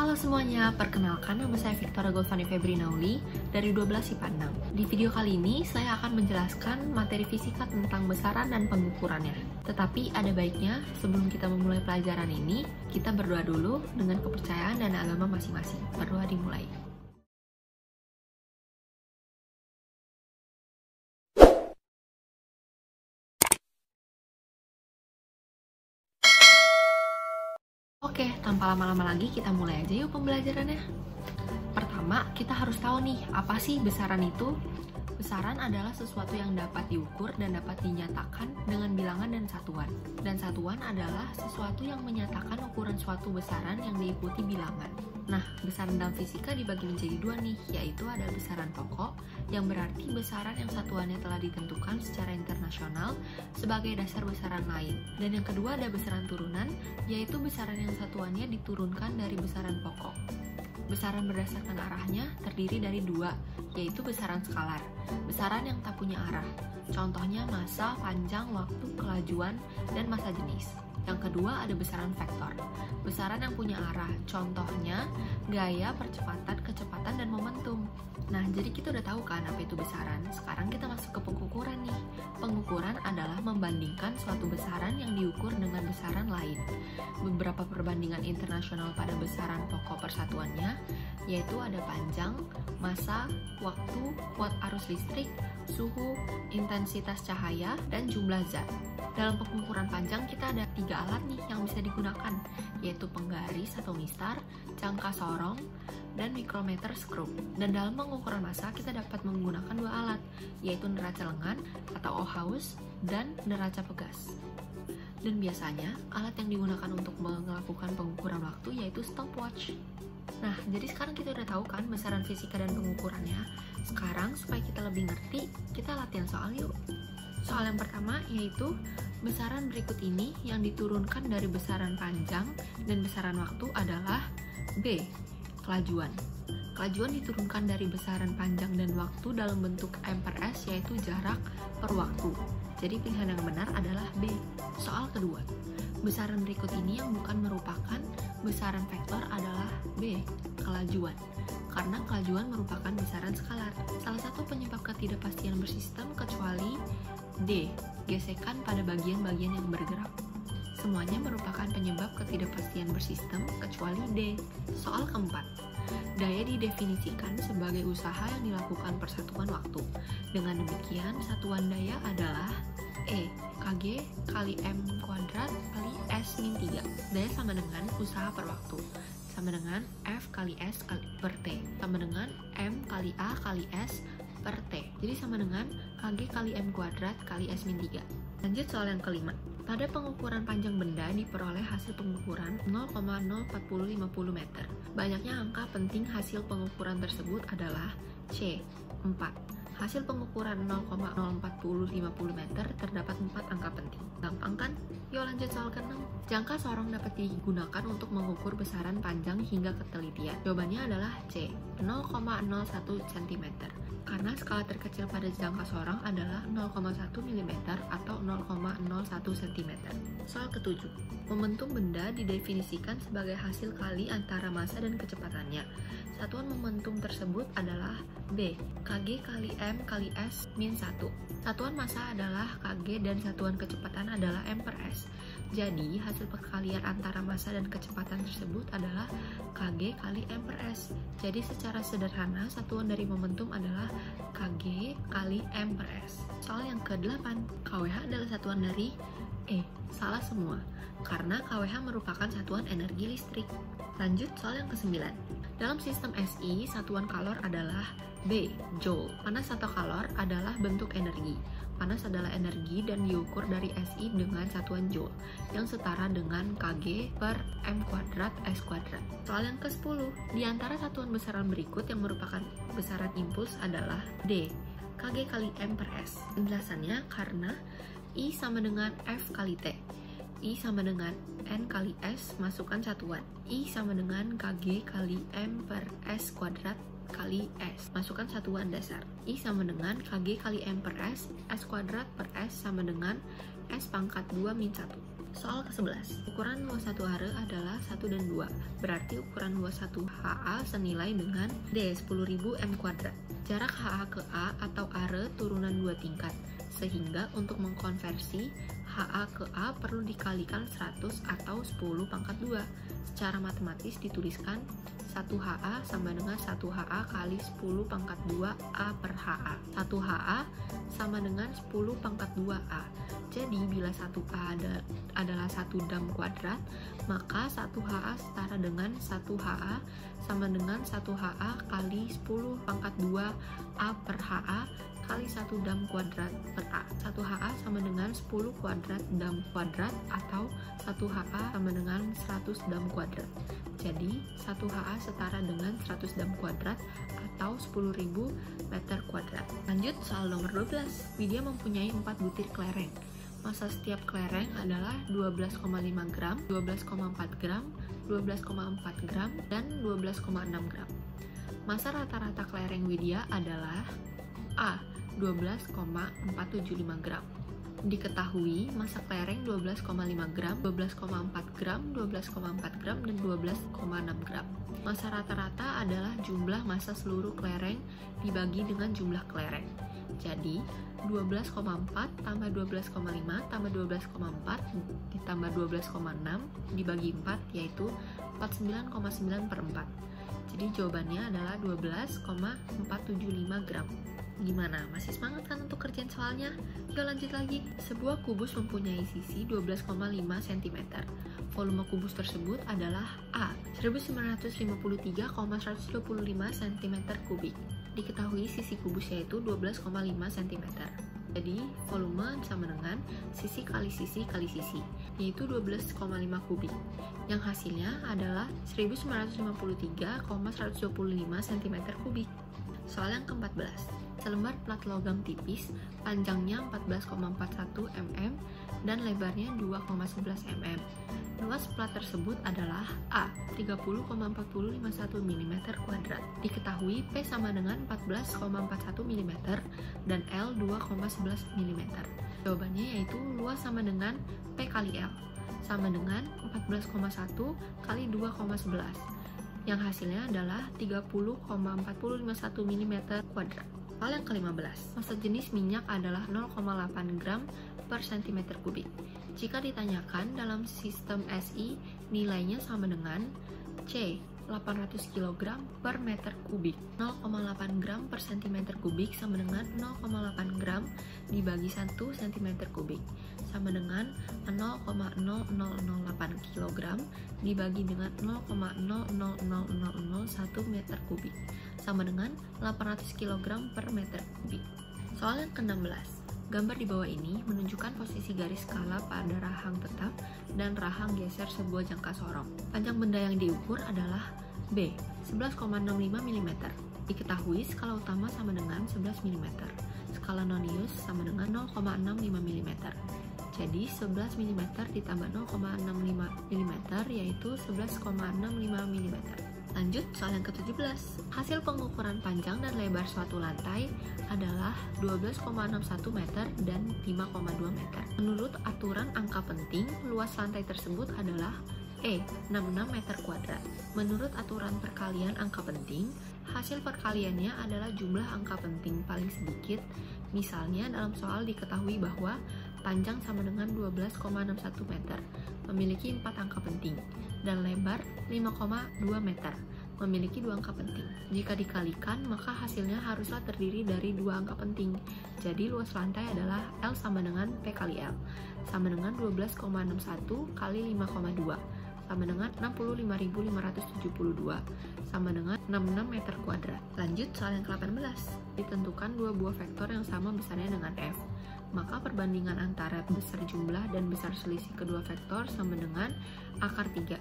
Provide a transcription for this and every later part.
Halo semuanya, perkenalkan nama saya Victoria Golfani Febri Nauli dari 12 IPA 6. Di video kali ini, saya akan menjelaskan materi fisika tentang besaran dan pengukurannya. Tetapi ada baiknya, sebelum kita memulai pelajaran ini, kita berdoa dulu dengan kepercayaan dan agama masing-masing. Berdoa dimulai. Oke, tanpa lama-lama lagi kita mulai aja yuk pembelajarannya. Pertama, kita harus tahu nih, apa sih besaran itu? Besaran adalah sesuatu yang dapat diukur dan dapat dinyatakan dengan bilangan dan satuan. Dan satuan adalah sesuatu yang menyatakan ukuran suatu besaran yang diikuti bilangan. Nah, besaran dalam fisika dibagi menjadi dua nih, yaitu ada besaran pokok, yang berarti besaran yang satuannya telah ditentukan secara internasional sebagai dasar besaran lain. Dan yang kedua ada besaran turunan, yaitu besaran yang satuannya diturunkan dari besaran pokok. Besaran berdasarkan arahnya terdiri dari dua, yaitu besaran skalar, besaran yang tak punya arah. Contohnya massa, panjang, waktu, kelajuan, dan massa jenis. Yang kedua ada besaran vektor, besaran yang punya arah. Contohnya gaya, percepatan, kecepatan, dan momentum. Nah, jadi kita udah tahu kan apa itu besaran. Sekarang kita masuk ke pengukuran nih. Pengukuran adalah membandingkan suatu besaran yang diukur dengan besaran lain. Beberapa perbandingan internasional pada besaran pokok persatuannya, yaitu ada panjang, massa, waktu, kuat arus listrik, suhu, intensitas cahaya, dan jumlah zat. Dalam pengukuran panjang kita ada 3 alat nih yang bisa digunakan, yaitu penggaris atau mistar, jangka sorong, dan mikrometer skrup. Dan dalam pengukuran massa kita dapat menggunakan 2 alat, yaitu neraca lengan atau Ohaus dan neraca pegas. Dan biasanya alat yang digunakan untuk melakukan pengukuran waktu yaitu stopwatch. Nah, jadi sekarang kita udah tahu kan besaran fisika dan pengukurannya. Sekarang supaya kita lebih ngerti, kita latihan soal yuk. Soal yang pertama yaitu besaran berikut ini yang diturunkan dari besaran panjang dan besaran waktu adalah B. Kelajuan. Kelajuan diturunkan dari besaran panjang dan waktu dalam bentuk M per S, yaitu jarak per waktu. Jadi pilihan yang benar adalah B. Soal kedua, besaran berikut ini yang bukan merupakan besaran vektor adalah B. Kelajuan. Karena kelajuan merupakan besaran skalar. Salah satu penyebab ketidakpastian bersistem kecuali D. Gesekan pada bagian-bagian yang bergerak. Semuanya merupakan penyebab ketidakpastian bersistem kecuali D. Soal keempat, daya didefinisikan sebagai usaha yang dilakukan persatuan waktu. Dengan demikian, satuan daya adalah E. Kg kali M kuadrat kali S min 3. Daya sama dengan usaha per waktu, sama dengan F kali S kali per T, sama dengan M kali A kali S per T. Jadi sama dengan Kg kali M kuadrat kali S min 3. Lanjut soal yang kelima. Pada pengukuran panjang benda diperoleh hasil pengukuran 0,04050 meter. Banyaknya angka penting hasil pengukuran tersebut adalah C. 4. Hasil pengukuran 0,04050 meter terdapat 4 angka penting. Gampang kan? Yuk lanjut soal ke-6. Jangka sorong dapat digunakan untuk mengukur besaran panjang hingga ketelitian. Jawabannya adalah C. 0,01 cm. Karena skala terkecil pada jangka sorong adalah 0,1 mm atau 0,01 cm. Soal ke-7. Momentum benda didefinisikan sebagai hasil kali antara massa dan kecepatannya. Satuan momentum tersebut adalah B. Kg kali M kali S min 1. Satuan massa adalah Kg dan satuan kecepatan adalah M per S. Jadi, hasil perkalian antara massa dan kecepatan tersebut adalah Kg kali M per S. Jadi, secara sederhana, satuan dari momentum adalah Kg kali M per S. Soal yang ke-8, kWh adalah satuan dari E. Salah semua, karena kWh merupakan satuan energi listrik. Lanjut soal yang ke-9. Dalam sistem SI, satuan kalor adalah B. Joule. Panas atau kalor adalah bentuk energi. Panas adalah energi dan diukur dari SI dengan satuan Joule, yang setara dengan Kg per M kuadrat S kuadrat. Soal yang ke-10. Di antara satuan besaran berikut yang merupakan besaran impuls adalah D. Kg kali M per S. Penjelasannya karena I sama dengan F kali T. I sama dengan N kali S, masukkan satuan. I sama dengan Kg kali M per S kuadrat kali S, masukkan satuan dasar. I sama dengan Kg kali M per S, S kuadrat per S sama dengan S pangkat 2 min 1. Soal ke-11, ukuran luas satu are adalah 1 dan 2, berarti ukuran luas 1 HA senilai dengan D 10.000 m². Jarak HA ke A atau are turunan 2 tingkat, sehingga untuk mengkonversi HA ke A perlu dikalikan 100 atau 10 pangkat 2. Secara matematis dituliskan 1 HA sama dengan 1 HA kali 10 pangkat 2 A per HA. 1 HA sama dengan 10 pangkat 2 A. Jadi bila 1A adalah 1 dam kuadrat, maka 1 HA setara dengan 1 HA sama dengan 1 HA kali 10 pangkat 2 A per HA kali 1 dam kuadrat per A. 1 HA sama dengan 10 kuadrat dam kuadrat atau 1 HA sama dengan 100 dam kuadrat. Jadi 1 HA setara dengan 100 dam kuadrat atau 10.000 meter kuadrat. Lanjut soal nomor 12. Widya mempunyai 4 butir kelereng. Massa setiap kelereng adalah 12,5 gram, 12,4 gram, 12,4 gram, dan 12,6 gram. Massa rata-rata kelereng Widya adalah A. 12,475 gram. Diketahui massa kelereng 12,5 gram, 12,4 gram, 12,4 gram, dan 12,6 gram. Massa rata-rata adalah jumlah massa seluruh kelereng dibagi dengan jumlah kelereng. Jadi 12,4 tambah 12,5 tambah 12,4 ditambah 12,6 dibagi 4 yaitu 49,9 per 4. Jadi jawabannya adalah 12,475 gram. Gimana? Masih semangat kan untuk kerjaan soalnya? Yuk lanjut lagi. Sebuah kubus mempunyai sisi 12,5 cm. Volume kubus tersebut adalah A. 1953,125 cm3. Diketahui sisi kubus yaitu 12,5 cm. Jadi volume sama dengan sisi kali sisi kali sisi, yaitu 12,5 kubik. Yang hasilnya adalah 1953,125 cm3. Soal yang ke-14. Selembar plat logam tipis, panjangnya 14,41 mm dan lebarnya 2,11 mm. Luas plat tersebut adalah A. 30,4051 mm². Diketahui P sama dengan 14,41 mm dan L 2,11 mm. Jawabannya yaitu luas sama dengan P kali L sama dengan 14,1 kali 2,11. Yang hasilnya adalah 30,4051 mm². Soal yang ke-15. Massa jenis minyak adalah 0,8 gram per cm kubik. Jika ditanyakan dalam sistem SI, nilainya sama dengan C. 800 kg per meter kubik. 0,8 gram per cm kubik sama dengan 0,8 gram dibagi 1 cm kubik sama dengan 0,0008 kg dibagi dengan 0,000001 meter kubik sama dengan 800 kg per meter kubik. Soal yang ke-16. Gambar di bawah ini menunjukkan posisi garis skala pada rahang tetap dan rahang geser sebuah jangka sorong. Panjang benda yang diukur adalah B. 11,65 mm. Diketahui skala utama sama dengan 11 mm. Skala nonius sama dengan 0,65 mm. Jadi 11 mm ditambah 0,65 mm yaitu 11,65 mm. Lanjut soal yang ke-17. Hasil pengukuran panjang dan lebar suatu lantai adalah 12,61 meter dan 5,2 meter. Menurut aturan angka penting, luas lantai tersebut adalah E. 66 meter kuadrat. Menurut aturan perkalian angka penting, hasil perkaliannya adalah jumlah angka penting paling sedikit. Misalnya dalam soal diketahui bahwa panjang sama dengan 12,61 meter, memiliki 4 angka penting, dan lebar 5,2 meter, memiliki 2 angka penting. Jika dikalikan, maka hasilnya haruslah terdiri dari 2 angka penting. Jadi luas lantai adalah L sama dengan P kali L, sama dengan 12,61 kali 5,2, sama dengan 65.572, sama dengan 66 meter kuadrat. Lanjut soal yang ke-18. Ditentukan 2 buah vektor yang sama besarnya dengan F. Maka perbandingan antara besar jumlah dan besar selisih kedua vektor sama dengan akar 3.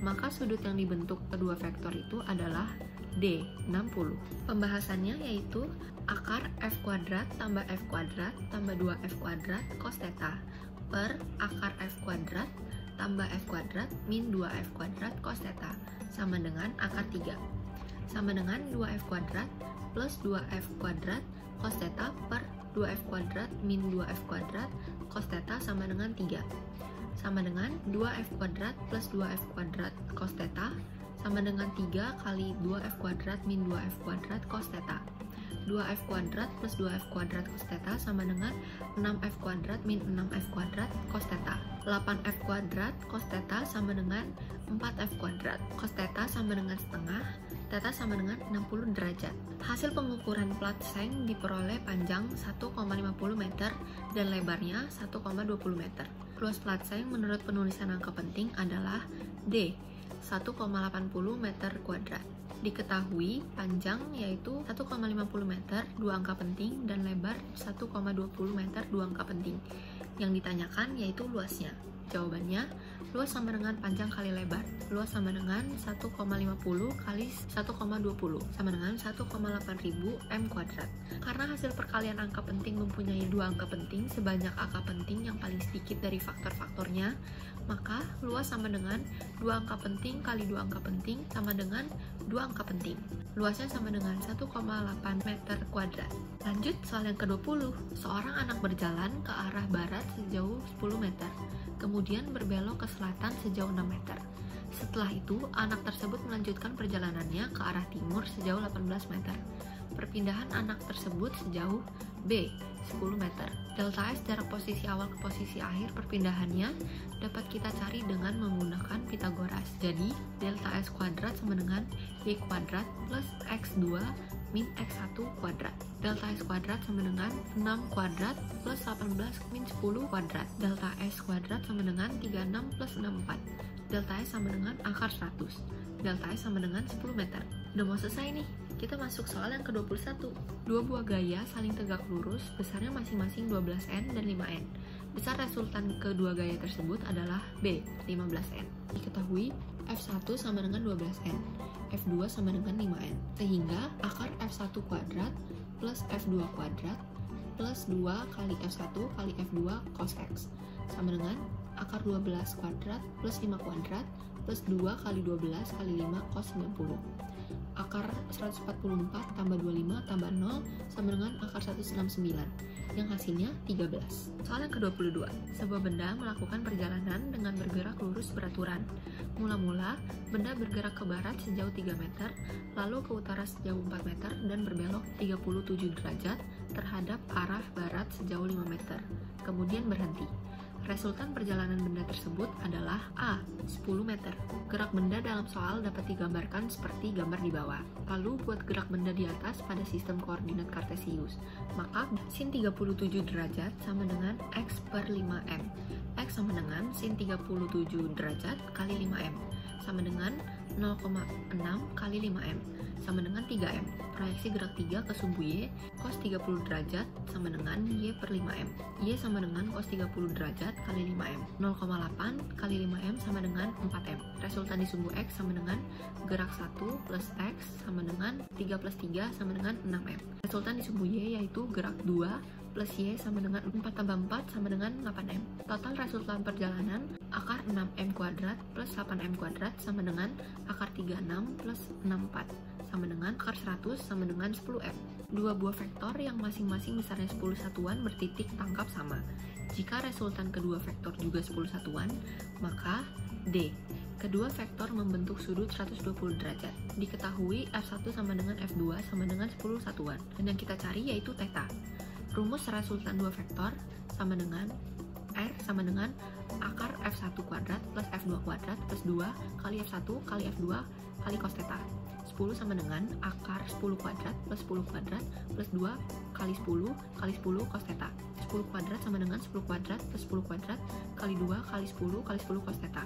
Maka sudut yang dibentuk kedua vektor itu adalah D, 60. Pembahasannya yaitu akar F kuadrat tambah F kuadrat tambah 2F kuadrat cos theta per akar F kuadrat tambah F kuadrat min 2F kuadrat cos theta sama dengan akar 3. Sama dengan 2F kuadrat plus 2F kuadrat cos theta per 2F kuadrat min 2F kuadrat cos theta sama dengan 3. sama dengan 2F kuadrat plus 2F kuadrat cos theta sama dengan 3 kali 2F kuadrat min 2F kuadrat cos theta. 2F kuadrat plus 2F kuadrat cos theta sama dengan 6F kuadrat min 6F kuadrat cos theta. 8F kuadrat cos theta sama dengan 4F kuadrat. Cos theta sama dengan setengah, theta sama dengan 60 derajat. Hasil pengukuran plat seng diperoleh panjang 1,50 meter dan lebarnya 1,20 meter. Luas plat seng menurut penulisan angka penting adalah D, 1,80 meter kuadrat. Diketahui panjang yaitu 1,50 meter 2 angka penting dan lebar 1,20 meter 2 angka penting. Yang ditanyakan yaitu luasnya. Jawabannya, luas sama dengan panjang kali lebar. Luas sama dengan 1,50 kali 1,20 sama dengan 1,8000 m kuadrat. Karena hasil perkalian angka penting mempunyai 2 angka penting sebanyak angka penting yang paling sedikit dari faktor-faktornya, maka luas sama dengan 2 angka penting kali 2 angka penting sama dengan 2 angka penting. Luasnya sama dengan 1,8 meter kuadrat. Lanjut soal yang ke-20. Seorang anak berjalan ke arah barat sejauh 10 meter, kemudian berbelok ke selatan sejauh 6 meter. Setelah itu, anak tersebut melanjutkan perjalanannya ke arah timur sejauh 18 meter. Perpindahan anak tersebut sejauh B, 10 meter. Delta S jarak posisi awal ke posisi akhir perpindahannya dapat kita cari dengan menggunakan Pitagoras. Jadi, delta S kuadrat sama dengan Y kuadrat plus X2 min X1 kuadrat. Delta S kuadrat sama dengan 6 kuadrat plus 18 min 10 kuadrat. Delta S kuadrat sama dengan 36 plus 64. Delta S sama dengan akar 100. Delta S sama dengan 10 meter. Udah mau selesai nih. Kita masuk soal yang ke-21. Dua buah gaya saling tegak lurus, besarnya masing-masing 12N dan 5N. Besar resultan kedua gaya tersebut adalah B, 15N. Diketahui F1 sama dengan 12N, F2 sama dengan 5N. Sehingga akar F1 kuadrat plus F2 kuadrat plus 2 kali F1 kali F2 cos X sama dengan akar 12 kuadrat plus 5 kuadrat plus 2 kali 12 kali 5 cos 90. Akar 144 tambah 25 tambah 0 sama dengan akar 169, yang hasilnya 13. Soal yang ke-22. Sebuah benda melakukan perjalanan dengan bergerak lurus beraturan. Mula-mula, benda bergerak ke barat sejauh 3 meter, lalu ke utara sejauh 4 meter, dan berbelok 37 derajat terhadap arah barat sejauh 5 meter. Kemudian berhenti. Resultan perjalanan benda tersebut adalah A, 10 meter. Gerak benda dalam soal dapat digambarkan seperti gambar di bawah. Lalu buat gerak benda di atas pada sistem koordinat kartesius. Maka sin 37 derajat sama dengan X per 5M. X sama dengan sin 37 derajat kali 5M. Sama dengan 0,6 kali 5M. Sama dengan 3M. Proyeksi gerak 3 ke sumbu Y, cos 30 derajat sama dengan Y per 5M. Y sama dengan cos 30 derajat kali 5M. 0,8 kali 5M sama dengan 4M. Resultan di sumbu X sama dengan gerak 1 plus X sama dengan 3 plus 3 sama dengan 6M. Resultan di sumbu Y yaitu gerak 2 plus Y sama dengan 4 tambah 4 sama dengan 8M. Total resultan perjalanan akar 6M kuadrat plus 8M kuadrat sama dengan akar 36 plus 64 sama dengan akar 100 sama dengan 10M. Dua buah vektor yang masing-masing besarnya 10 satuan bertitik tangkap sama. Jika resultan kedua vektor juga 10 satuan, maka D. Kedua vektor membentuk sudut 120 derajat. Diketahui F1 sama dengan F2 sama dengan 10 satuan. Dan yang kita cari yaitu theta. Rumus resultan dua vektor sama dengan R sama dengan akar F1 kuadrat plus F2 kuadrat plus 2 kali F1 kali F2 kali cos theta. 10 sama dengan akar 10 kuadrat plus 10 kuadrat plus 2 kali 10 kali 10 cos theta. 10 kuadrat sama dengan 10 kuadrat plus 10 kuadrat kali 2 kali 10 kali 10 cos theta.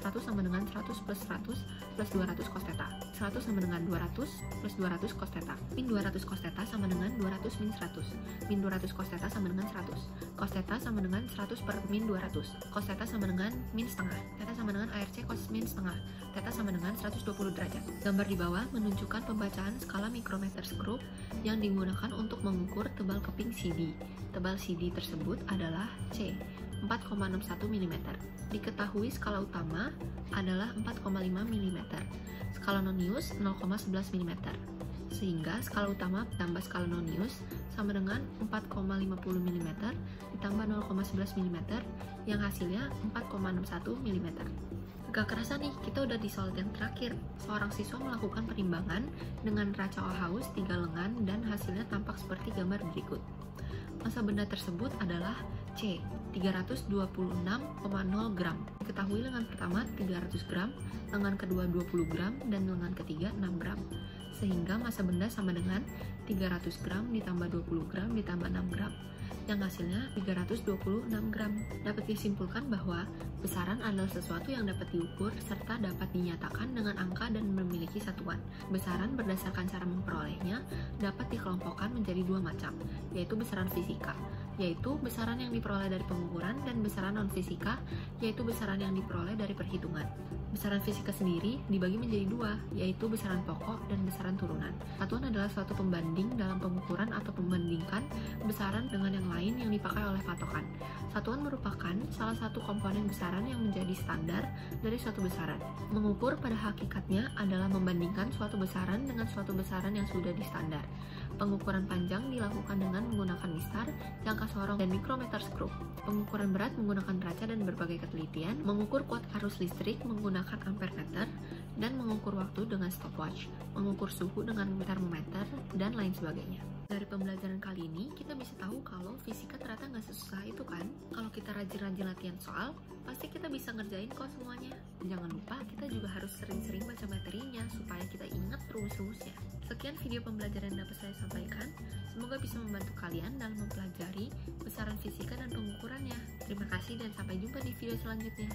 100 sama dengan 100 plus 100 plus 200 cos theta. 100 sama dengan 200 plus 200 cos theta. Min 200 cos theta sama dengan 200 min 100. Min 200 cos theta sama dengan 100. Cos theta sama dengan 100 per min 200. Cos theta sama dengan min setengah. Theta sama dengan ARC cos min setengah. Theta sama dengan 120 derajat. Gambar di bawah menunjukkan pembacaan skala mikrometer skrup yang digunakan untuk mengukur tebal keping CD. Tebal CD tersebut adalah C, 4,61 mm. Diketahui skala utama adalah 4,5 mm, skala nonius 0,11 mm. Sehingga skala utama ditambah skala nonius sama dengan 4,50 mm ditambah 0,11 mm yang hasilnya 4,61 mm. Gak kerasa nih, kita udah di soal yang terakhir. Seorang siswa melakukan perimbangan dengan neraca haus 3 lengan dan hasilnya tampak seperti gambar berikut. Massa benda tersebut adalah C, 326,0 gram. Diketahui lengan pertama 300 gram, lengan kedua 20 gram, dan lengan ketiga 6 gram. Sehingga massa benda sama dengan 300 gram ditambah 20 gram ditambah 6 gram, yang hasilnya 326 gram. Dapat disimpulkan bahwa besaran adalah sesuatu yang dapat diukur serta dapat dinyatakan dengan angka dan memiliki satuan. Besaran berdasarkan cara memperolehnya dapat dikelompokkan menjadi dua macam, yaitu besaran fisika, yaitu besaran yang diperoleh dari pengukuran, dan besaran non-fisika, yaitu besaran yang diperoleh dari perhitungan. Besaran fisika sendiri dibagi menjadi dua, yaitu besaran pokok dan besaran turunan. Satuan adalah suatu pembanding dalam pengukuran atau membandingkan besaran dengan yang lain yang dipakai oleh patokan. Satuan merupakan salah satu komponen besaran yang menjadi standar dari suatu besaran. Mengukur pada hakikatnya adalah membandingkan suatu besaran dengan suatu besaran yang sudah distandar. Pengukuran panjang dilakukan dengan menggunakan mistar, jangka sorong, dan mikrometer skrup. Pengukuran berat menggunakan neraca dan berbagai ketelitian, mengukur kuat arus listrik menggunakan ampere meter, dan mengukur waktu dengan stopwatch, mengukur suhu dengan termometer, dan lain sebagainya. Dari pembelajaran kali ini, kita bisa tahu kalau fisika ternyata nggak sesusah itu kan. Kalau kita rajin-rajin latihan soal, pasti kita bisa ngerjain kok semuanya. Jangan lupa, kita juga harus sering-sering baca materinya supaya kita ingat rumus-rumusnya. Sekian video pembelajaran yang dapat saya sampaikan. Semoga bisa membantu kalian dalam mempelajari besaran fisika dan pengukurannya. Terima kasih dan sampai jumpa di video selanjutnya.